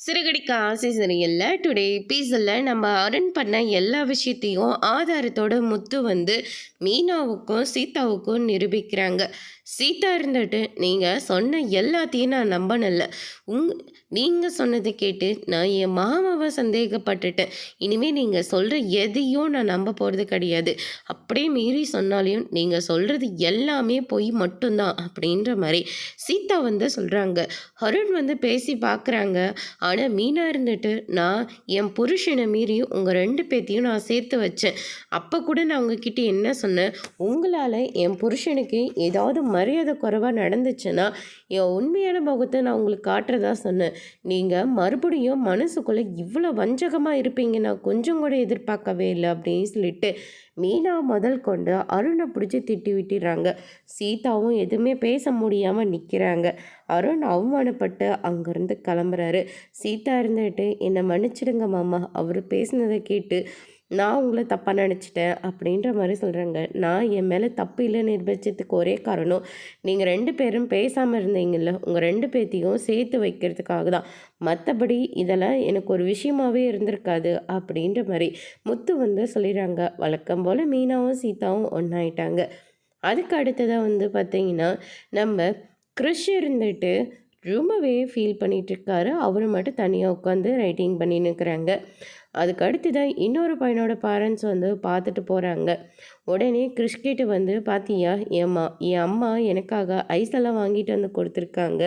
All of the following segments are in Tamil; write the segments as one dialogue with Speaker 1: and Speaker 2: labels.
Speaker 1: சிறுகடிக்க ஆசை சரியில்லை. டுடே எபிசோட்ல நம்ம அருண் பண்ண எல்லா விஷயத்தையும் ஆதாரத்தோட முத்து வந்து மீனாவுக்கும் சீதாவுக்கும் நிரூபிக்கிறாங்க. சீதா இருந்துட்டு நீங்கள் சொன்ன எல்லாத்தையும் நான் நம்பனில்ல. நீங்கள் சொன்னதை கேட்டு நான் என் மாமாவை சந்தேகப்பட்டுட்டேன். இனிமேல் நீங்கள் சொல்கிற எதையும் நான் நம்ப போகிறது கிடையாது. அப்படியே மீறி சொன்னாலையும் நீங்கள் சொல்கிறது எல்லாமே பொய் மட்டும்தான் அப்படின்ற மாதிரி சீதா வந்து சொல்கிறாங்க. அருண் வந்து பேசி பார்க்குறாங்க. ஆனால் மீனா இருந்துட்டு நான் என் புருஷனை மீறி உங்கள் 2 பேத்தையும் நான் சேர்த்து வச்சேன். அப்போ கூட நான் உங்ககிட்ட என்ன சொன்னேன், உங்களால் என் புருஷனுக்கு ஏதாவது மரியாதை குறைவாக நடந்துச்சுன்னா என் உண்மையான முகத்தை நான் உங்களுக்கு காட்டுறதா சொன்னேன். நீங்கள் மறுபடியும் மனசுக்குள்ளே இவ்வளோ வஞ்சகமாக இருப்பீங்க நான் கொஞ்சம் கூட எதிர்பார்க்கவே இல்லை அப்படின்னு சொல்லிட்டு மீனா முதல் கொண்டு அருணை பிடிச்சி திட்டி விட்டுறாங்க. சீதாவும் எதுவுமே பேச முடியாமல் நிற்கிறாங்க. அருண் அவமானப்பட்டு அங்கேருந்து கிளம்புறாரு. சீதா இருந்துட்டு என்னை மன்னிச்சிடுங்க மாமா, அவர் பேசினதை கேட்டு நான் உங்களை தப்பாக நினச்சிட்டேன் அப்படின்ற மாதிரி சொல்கிறாங்க. நான் என் மேலே தப்பு இல்லை நிரூபித்ததுக்கு ஒரே காரணம் நீங்கள் 2 பேரும் பேசாமல் இருந்தீங்கல்ல, உங்கள் 2 பேர்த்தையும் சேர்த்து வைக்கிறதுக்காக தான். மற்றபடி இதெல்லாம் எனக்கு ஒரு விஷயமாகவே இருந்திருக்காது அப்படின்ற மாதிரி முத்து வந்து சொல்லிடுறாங்க. வழக்கம் போல் மீனாவும் சீதாவும் ஒன்றாயிட்டாங்க. அதுக்கு அடுத்ததாக வந்து பார்த்திங்கன்னா நம்ம கிறிஷ் இருந்துட்டு ரொம்பவே ஃபீல் பண்ணிகிட்ருக்காரு. அவரு மட்டும் தனியாக உட்காந்து ரைட்டிங் பண்ணின்னு இருக்கிறாங்க. அதுக்கு அடுத்து தான் இன்னொரு பையனோட பேரண்ட்ஸ் வந்து பார்த்துட்டு போகிறாங்க. உடனே கிறிஷ்கிட்ட வந்து பார்த்தியா என் அம்மா எனக்காக ஐஸ் எல்லாம் வாங்கிட்டு வந்து கொடுத்துருக்காங்க.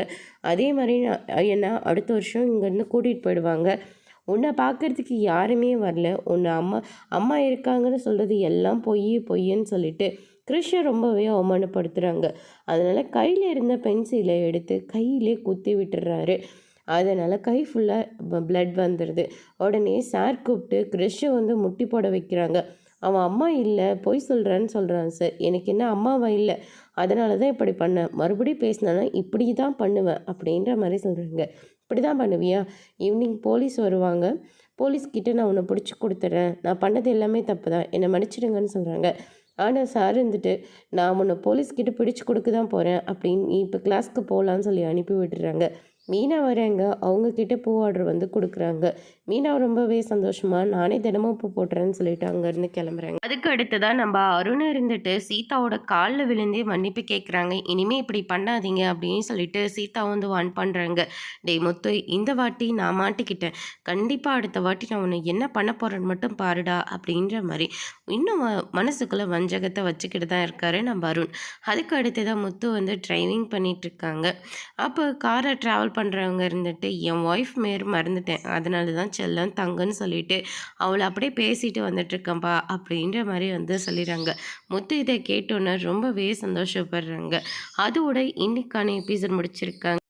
Speaker 1: அதே மாதிரி என்ன அடுத்த வருஷம் இங்கேருந்து கூட்டிகிட்டு போயிடுவாங்க. உன்னை பார்க்குறதுக்கு யாருமே வரல. உன்னை அம்மா இருக்காங்கன்னு சொல்கிறது எல்லாம் பொய்ன்னு சொல்லிட்டு கிறிஷை ரொம்பவே அவமானப்படுத்துகிறாங்க. அதனால் கையில் இருந்த பென்சிலை எடுத்து கையிலே குத்தி விட்டுறாரு. அதனால் கை ஃபுல்லாக பிளட் வந்துடுது. உடனே சார் கூப்பிட்டு கிறிஷை வந்து முட்டி போட வைக்கிறாங்க. அவன் அம்மா இல்லை பொய் சொல்கிறான்னு சொல்கிறான் சார். எனக்கு என்ன அம்மாவா இல்லை, அதனால தான் இப்படி பண்ணேன். மறுபடியும் பேசினானா இப்படி தான் பண்ணுவேன் அப்படின்ற மாதிரி சொல்கிறாங்க. இப்படி தான் பண்ணுவியா? ஈவினிங் போலீஸ் வருவாங்க, போலீஸ்கிட்ட நான் உன்னை பிடிச்சி கொடுத்துட்றேன். நான் பண்ணது எல்லாமே தப்பு தான், என்னை மன்னிச்சிடுங்கன்னு சொல்கிறாங்க. ஆனால் சார் இருந்துட்டு நான் உன்னை போலீஸ்கிட்ட பிடிச்சி கொடுக்க தான் போகிறேன் அப்படின்னு நீ இப்போ கிளாஸ்க்கு போகலான்னு சொல்லி அனுப்பி விட்டுறாங்க. மீனா வராங்க. அவங்கக்கிட்ட பூ ஆர்டர் வந்து கொடுக்குறாங்க. மீனா ரொம்பவே சந்தோஷமாக நானே தினமும் பூ போட்டுறேன்னு சொல்லிட்டு அங்கேருந்து கிளம்புறாங்க. அதுக்கு அடுத்ததான் நம்ம அருண் இருந்துட்டு சீதாவோட காலில் விழுந்தே மன்னிப்பு கேட்குறாங்க. இனிமேல் இப்படி பண்ணாதீங்க அப்படின்னு சொல்லிட்டு சீதா வந்து வான் பண்ணுறாங்க. டே முத்து, இந்த வாட்டி நான் மாட்டிக்கிட்டேன், கண்டிப்பாக அடுத்த வாட்டி நான் உன்னை என்ன பண்ண போகிறேன்னு மட்டும் பாருடா அப்படின்ற மாதிரி இன்னும் மனசுக்குள்ளே வஞ்சகத்தை வச்சுக்கிட்டு தான் இருக்காரு நம்ம அருண். அதுக்கு அடுத்ததான் முத்து வந்து டிரைவிங் பண்ணிகிட்ருக்காங்க. அப்போ காரை ட்ராவல் பண்ணுறவங்க இருந்துட்டு என் ஒய்ஃப் மறந்துட்டேன், அதனால தான் செல்லம் தங்கன்னு சொல்லிட்டு அவளை அப்படியே பேசிட்டு வந்துட்டுருக்கேன்ப்பா அப்படின்ற மாதிரி வந்து சொல்லிடுறாங்க. முத்து இதை கேட்டோன்னே ரொம்பவே சந்தோஷப்படுறாங்க. அதோட இன்னைக்கான எபிசோட் முடிச்சிருக்காங்க.